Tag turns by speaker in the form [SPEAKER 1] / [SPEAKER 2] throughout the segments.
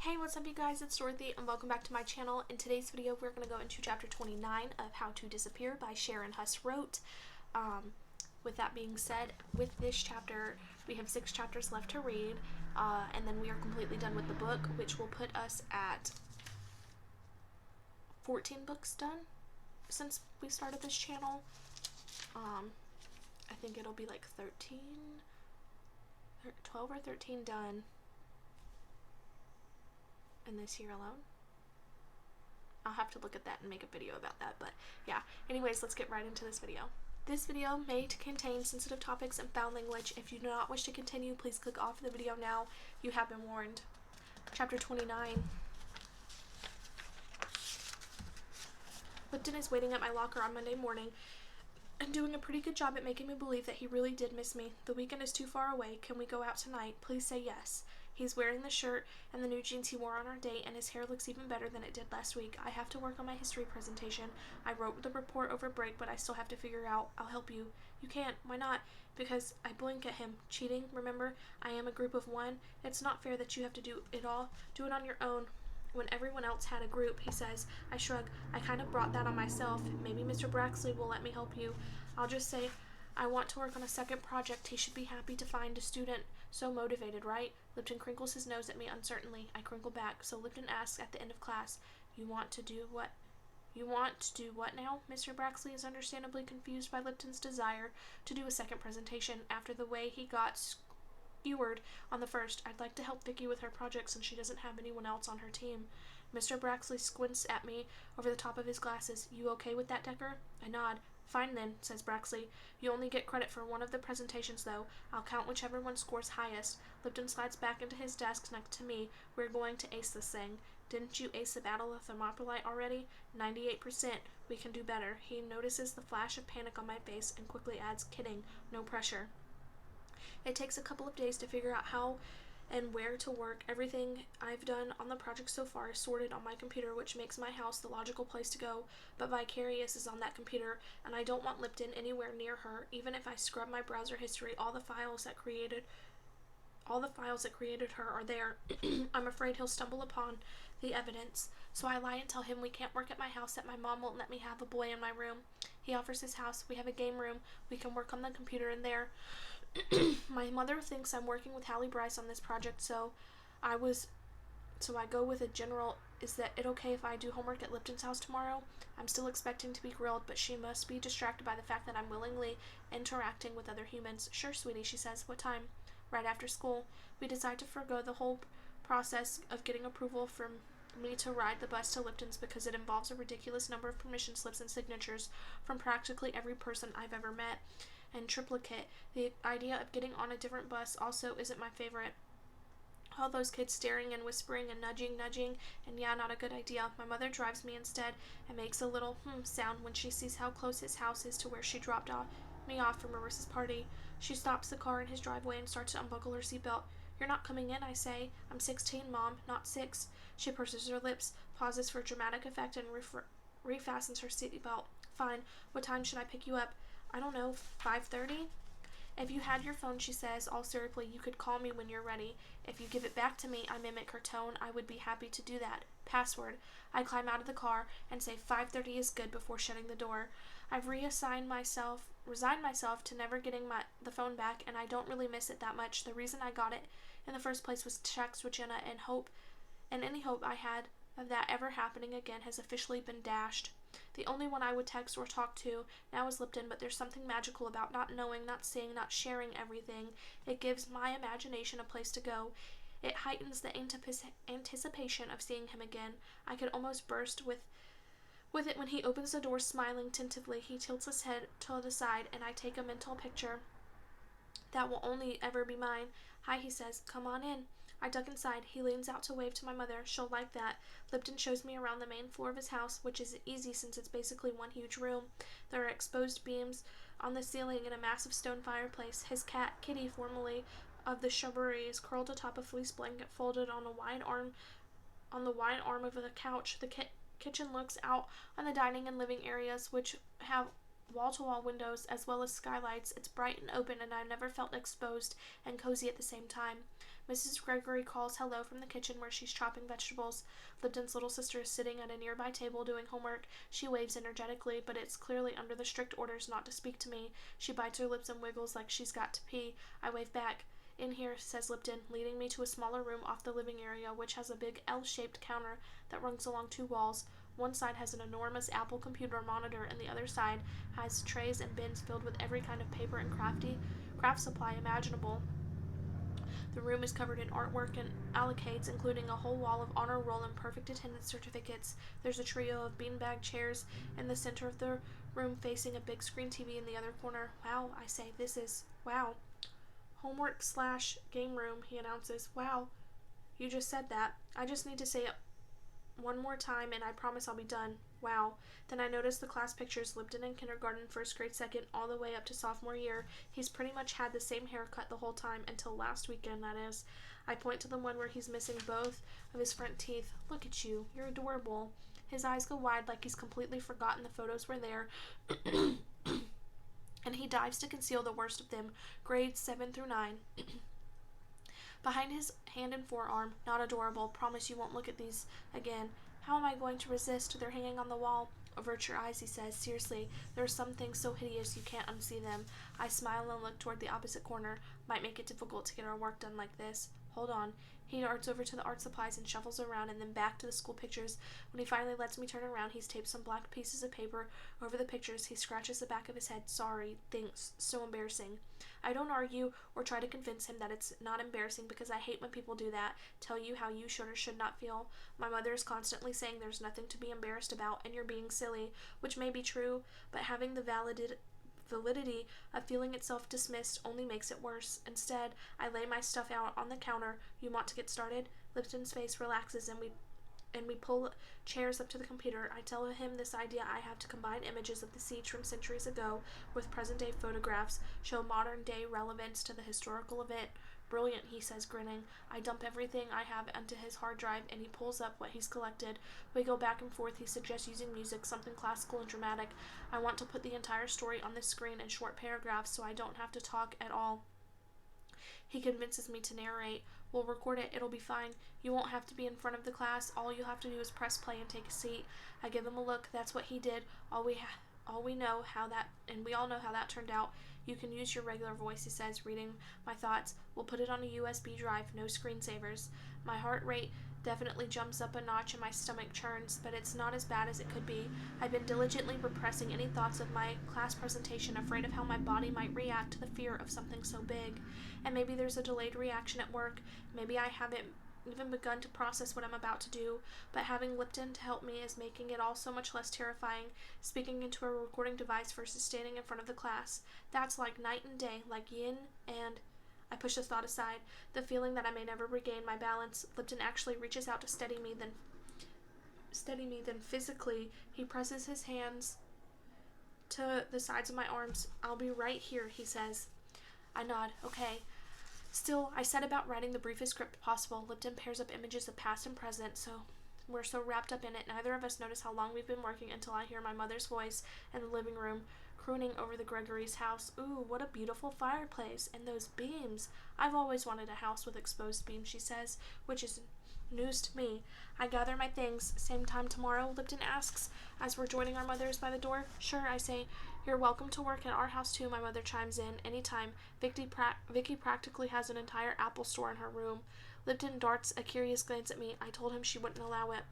[SPEAKER 1] Hey, what's up you guys, it's Dorothy and welcome back to my channel. In today's video we're going to go into chapter 29 of How to Disappear by Sharon Huss Wrote. With that being said, with this chapter we have 6 chapters left to read, and then we are completely done with the book, which will put us at 14 books done since we started this channel. I think it'll be like 12 or 13 done in this year alone. I'll have to look at that and make a video about that, but yeah. Anyways, let's get right into this video. This video may contain sensitive topics and foul language. If you do not wish to continue, please click off the video now. You have been warned. Chapter 29. Lipton is waiting at my locker on Monday morning and doing a pretty good job at making me believe that he really did miss me. The weekend is too far away. Can we go out tonight? Please say yes. He's wearing the shirt and the new jeans he wore on our date, and his hair looks even better than it did last week. I have to work on my history presentation. I wrote the report over break, but I still have to figure out. I'll help you. You can't. Why not? Because I blink at him. Cheating, remember? I am a group of one. It's not fair that you have to do it all. Do it on your own. When everyone else had a group, he says. I shrug. I kind of brought that on myself. Maybe Mr. Braxley will let me help you. I'll just say I want to work on a second project. He should be happy to find a student so motivated, right? Lipton crinkles his nose at me uncertainly. I crinkle back. So Lipton asks at the end of class, You want to do what now? Mr. Braxley is understandably confused by Lipton's desire to do a second presentation after the way he got skewered on the first. I'd like to help Vicky with her project since she doesn't have anyone else on her team. Mr. Braxley squints at me over the top of his glasses. You okay with that, Decker? I nod. Fine then, says Braxley. You only get credit for one of the presentations, though. I'll count whichever one scores highest. Lipton slides back into his desk next to me. We're going to ace this thing. Didn't you ace the Battle of Thermopylae already? 98%. We can do better. He notices the flash of panic on my face and quickly adds, Kidding. No pressure. It takes a couple of days to figure out how and where to work. Everything I've done on the project so far is sorted on my computer, which makes my house the logical place to go, but Vicarious is on that computer, and I don't want Lipton anywhere near her. Even if I scrub my browser history, all the files that created her are there. I'm afraid he'll stumble upon the evidence, so I lie and tell him we can't work at my house, that my mom won't let me have a boy in my room. He offers his house. We have a game room. We can work on the computer in there. My mother thinks I'm working with Hallie Bryce on this project, so I go with a general, is that it okay if I do homework at Lipton's house tomorrow? I'm still expecting to be grilled, but she must be distracted by the fact that I'm willingly interacting with other humans. Sure, sweetie, she says. What time? Right after school. We decide to forgo the whole process of getting approval from me to ride the bus to Lipton's because it involves a ridiculous number of permission slips and signatures from practically every person I've ever met. And triplicate. The idea of getting on a different bus also isn't my favorite. All those kids staring and whispering and nudging, and yeah, not a good idea. My mother drives me instead and makes a little sound when she sees how close his house is to where she dropped me off for Marissa's party. She stops the car in his driveway and starts to unbuckle her seatbelt. You're not coming in, I say. I'm 16, Mom, not 6. She purses her lips, pauses for dramatic effect, and refastens her seatbelt. Fine. What time should I pick you up? I don't know, 5:30? If you had your phone, she says, all syruply, you could call me when you're ready. If you give it back to me, I mimic her tone. I would be happy to do that. Password. I climb out of the car and say 5:30 is good before shutting the door. I've resigned myself to never getting the phone back, and I don't really miss it that much. The reason I got it in the first place was to text with Jenna, and any hope I had of that ever happening again has officially been dashed. The only one I would text or talk to now is Lipton, but there's something magical about not knowing, not seeing, not sharing everything. It gives my imagination a place to go. It heightens the anticipation of seeing him again. I could almost burst with it when he opens the door, smiling tentatively. He tilts his head to the side, and I take a mental picture that will only ever be mine. Hi, he says. Come on in. I duck inside. He leans out to wave to my mother. She'll like that. Lipton shows me around the main floor of his house, which is easy since it's basically one huge room. There are exposed beams on the ceiling and a massive stone fireplace. His cat, Kitty, formerly of the shrubbery, is curled atop a fleece blanket folded on the wide arm of the couch. The kitchen looks out on the dining and living areas, which have wall-to-wall windows as well as skylights. It's bright and open, and I've never felt exposed and cozy at the same time. Mrs. Gregory calls hello from the kitchen where she's chopping vegetables. Lipton's little sister is sitting at a nearby table doing homework. She waves energetically, but it's clearly under the strict orders not to speak to me. She bites her lips and wiggles like she's got to pee. I wave back. In here, says Lipton, leading me to a smaller room off the living area, which has a big L-shaped counter that runs along two walls. One side has an enormous Apple computer monitor, and the other side has trays and bins filled with every kind of paper and craft supply imaginable. The room is covered in artwork and allocates, including a whole wall of honor roll and perfect attendance certificates. There's a trio of beanbag chairs in the center of the room facing a big screen TV in the other corner. Wow, I say, this is, wow. Homework/game room, he announces. Wow, you just said that. I just need to say it one more time and I promise I'll be done. Wow. Then I noticed the class pictures, Lipton in kindergarten, first grade, second, all the way up to sophomore year. He's pretty much had the same haircut the whole time, until last weekend, that is. I point to the one where he's missing both of his front teeth. Look at you. You're adorable. His eyes go wide like he's completely forgotten the photos were there. And he dives to conceal the worst of them, grades 7 through 9. Behind his hand and forearm. Not adorable. Promise you won't look at these again. How am I going to resist? They're hanging on the wall. Avert your eyes, he says. Seriously, there are some things so hideous you can't unsee them. I smile and look toward the opposite corner. Might make it difficult to get our work done like this. Hold on. He darts over to the art supplies and shuffles around and then back to the school pictures. When he finally lets me turn around, he's taped some black pieces of paper over the pictures. He scratches the back of his head. Sorry. Thanks. So embarrassing. I don't argue or try to convince him that it's not embarrassing, because I hate when people do that, tell you how you should or should not feel. My mother is constantly saying there's nothing to be embarrassed about and you're being silly, which may be true, but having the validity of feeling itself dismissed only makes it worse. Instead, I lay my stuff out on the counter. You want to get started? Lipton's face relaxes and we pull chairs up to the computer. I tell him this idea I have to combine images of the siege from centuries ago with present-day photographs, show modern-day relevance to the historical event. Brilliant, he says, grinning. I dump everything I have onto his hard drive, and he pulls up what he's collected. We go back and forth. He suggests using music, something classical and dramatic. I want to put the entire story on the screen in short paragraphs so I don't have to talk at all. He convinces me to narrate. We'll record it. It'll be fine. You won't have to be in front of the class. All you'll have to do is press play and take a seat. I give him a look. That's what he did. We know how that turned out. You can use your regular voice, he says, reading my thoughts. We'll put it on a USB drive, no screensavers. My heart rate definitely jumps up a notch and my stomach churns, but it's not as bad as it could be. I've been diligently repressing any thoughts of my class presentation, afraid of how my body might react to the fear of something so big. And maybe there's a delayed reaction at work. Maybe I haven't even begun to process what I'm about to do, but having Lipton to help me is making it all so much less terrifying. Speaking into a recording device versus standing in front of the class, that's like night and day, like yin and... I push the thought aside, the feeling that I may never regain my balance. Lipton actually reaches out to steady me, then physically he presses his hands to the sides of my arms. I'll be right here, he says. I nod. Okay. Still, I set about writing the briefest script possible. Lipton pairs up images of past and present, so we're so wrapped up in it, neither of us notice how long we've been working until I hear my mother's voice in the living room, crooning over the Gregory's house. Ooh, what a beautiful fireplace, and those beams. I've always wanted a house with exposed beams, she says, which is news to me. I gather my things. Same time tomorrow, Lipton asks, as we're joining our mothers by the door. Sure, I say. You're welcome to work at our house too, my mother chimes in. Anytime. Vicky practically has an entire Apple store in her room. Lipton darts a curious glance at me. I told him she wouldn't allow it.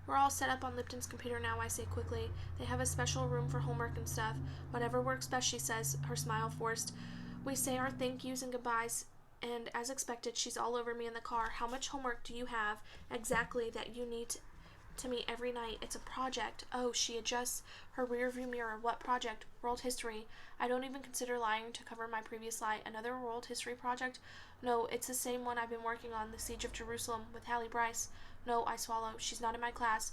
[SPEAKER 1] We're all set up on Lipton's computer now, I say quickly. They have a special room for homework and stuff. Whatever works best, she says, her smile forced. We say our thank yous and goodbyes, and as expected, she's all over me in the car. How much homework do you have exactly that you need to me every night? It's a project. Oh, she adjusts her rearview mirror. What project? World history. I don't even consider lying to cover my previous lie. Another world history project? No, it's the same one I've been working on, the Siege of Jerusalem, with Hallie Bryce. No, I swallow. She's not in my class.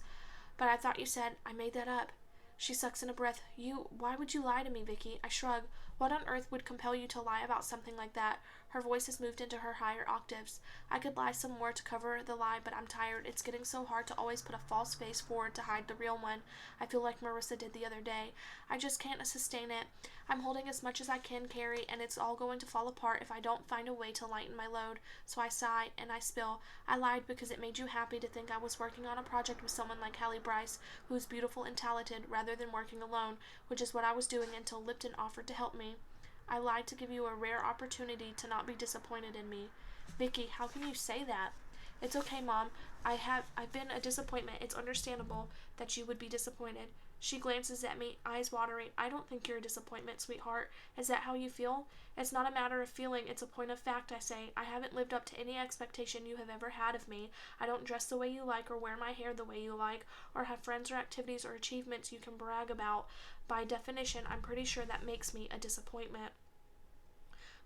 [SPEAKER 1] But I thought you said. I made that up. She sucks in a breath. Why would you lie to me, Vicky? I shrug. What on earth would compel you to lie about something like that? Her voice has moved into her higher octaves. I could lie some more to cover the lie, but I'm tired. It's getting so hard to always put a false face forward to hide the real one. I feel like Marissa did the other day. I just can't sustain it. I'm holding as much as I can carry, and it's all going to fall apart if I don't find a way to lighten my load. So I sigh, and I spill. I lied because it made you happy to think I was working on a project with someone like Hallie Bryce, who is beautiful and talented, rather than working alone, which is what I was doing until Lipton offered to help me. I lied to give you a rare opportunity to not be disappointed in me. Vicky, how can you say that? It's okay, Mom. I've been a disappointment. It's understandable that you would be disappointed. She glances at me, eyes watering. I don't think you're a disappointment, sweetheart. Is that how you feel? It's not a matter of feeling, it's a point of fact, I say. I haven't lived up to any expectation you have ever had of me. I don't dress the way you like or wear my hair the way you like or have friends or activities or achievements you can brag about. By definition, I'm pretty sure that makes me a disappointment.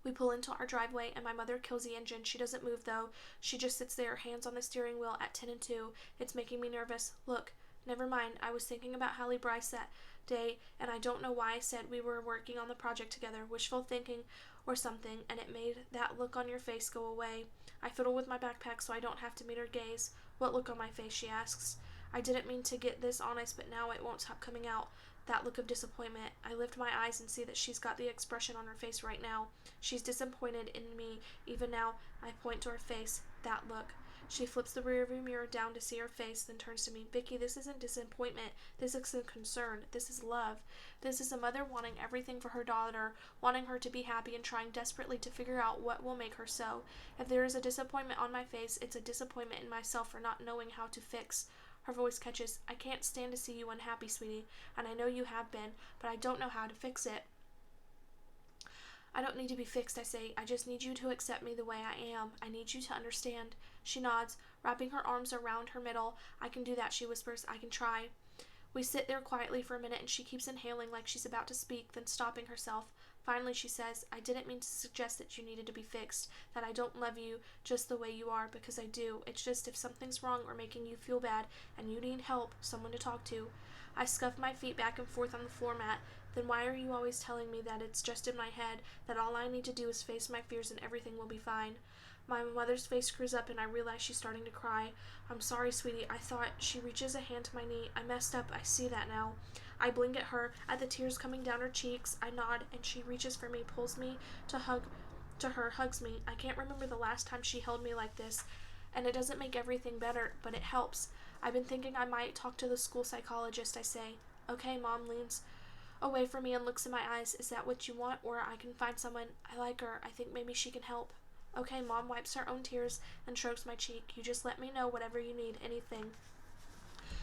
[SPEAKER 1] We pull into our driveway, and my mother kills the engine. She doesn't move, though. She just sits there, hands on the steering wheel at 10 and 2. It's making me nervous. Look, never mind. I was thinking about Hallie Bryce that day, and I don't know why I said we were working on the project together. Wishful thinking or something, and it made that look on your face go away. I fiddle with my backpack so I don't have to meet her gaze. What look on my face, she asks. I didn't mean to get this honest, but now it won't stop coming out. That look of disappointment. I lift my eyes and see that she's got the expression on her face right now. She's disappointed in me. Even now, I point to her face. That look. She flips the rearview mirror down to see her face, then turns to me. Vicky, this isn't disappointment. This is concern. This is love. This is a mother wanting everything for her daughter, wanting her to be happy and trying desperately to figure out what will make her so. If there is a disappointment on my face, it's a disappointment in myself for not knowing how to fix. Her voice catches. I can't stand to see you unhappy, sweetie, and I know you have been, but I don't know how to fix it. I don't need to be fixed, I say. I just need you to accept me the way I am. I need you to understand. She nods, wrapping her arms around her middle. I can do that, she whispers. I can try. We sit there quietly for a minute, and she keeps inhaling like she's about to speak, then stopping herself. Finally, she says, I didn't mean to suggest that you needed to be fixed, that I don't love you just the way you are, because I do. It's just if something's wrong or making you feel bad, and you need help, someone to talk to. I scuff my feet back and forth on the floor mat. Then why are you always telling me that it's just in my head, that all I need to do is face my fears and everything will be fine? My mother's face screws up and I realize she's starting to cry. I'm sorry, sweetie. I thought. She reaches a hand to my knee. I messed up. I see that now. I blink at her, at the tears coming down her cheeks. I nod, and she reaches for me, pulls me to her, hugs me. I can't remember the last time she held me like this, and it doesn't make everything better, but it helps. I've been thinking I might talk to the school psychologist, I say. Okay, Mom leans away from me and looks in my eyes. Is that what you want? Or I can find someone. I like her. I think maybe she can help. Okay, Mom wipes her own tears and strokes my cheek. You just let me know whatever you need, anything.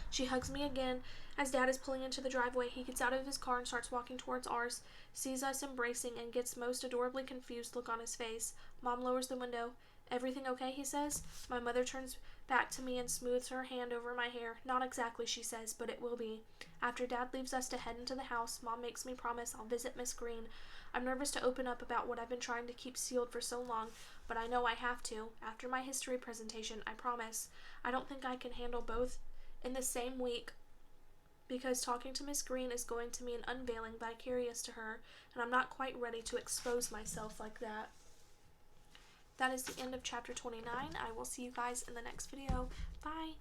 [SPEAKER 1] She hugs me again. As Dad is pulling into the driveway, he gets out of his car and starts walking towards ours, sees us embracing, and gets most adorably confused look on his face. Mom lowers the window. Everything okay, he says. My mother turns back to me and smooths her hand over my hair. Not exactly, she says, but it will be. After Dad leaves us to head into the house, Mom makes me promise I'll visit Miss Green. I'm nervous to open up about what I've been trying to keep sealed for so long, but I know I have to. After my history presentation, I promise. I don't think I can handle both in the same week, because talking to Miss Green is going to mean unveiling vicarious to her, and I'm not quite ready to expose myself like that. That is the end of chapter 29. I will see you guys in the next video. Bye!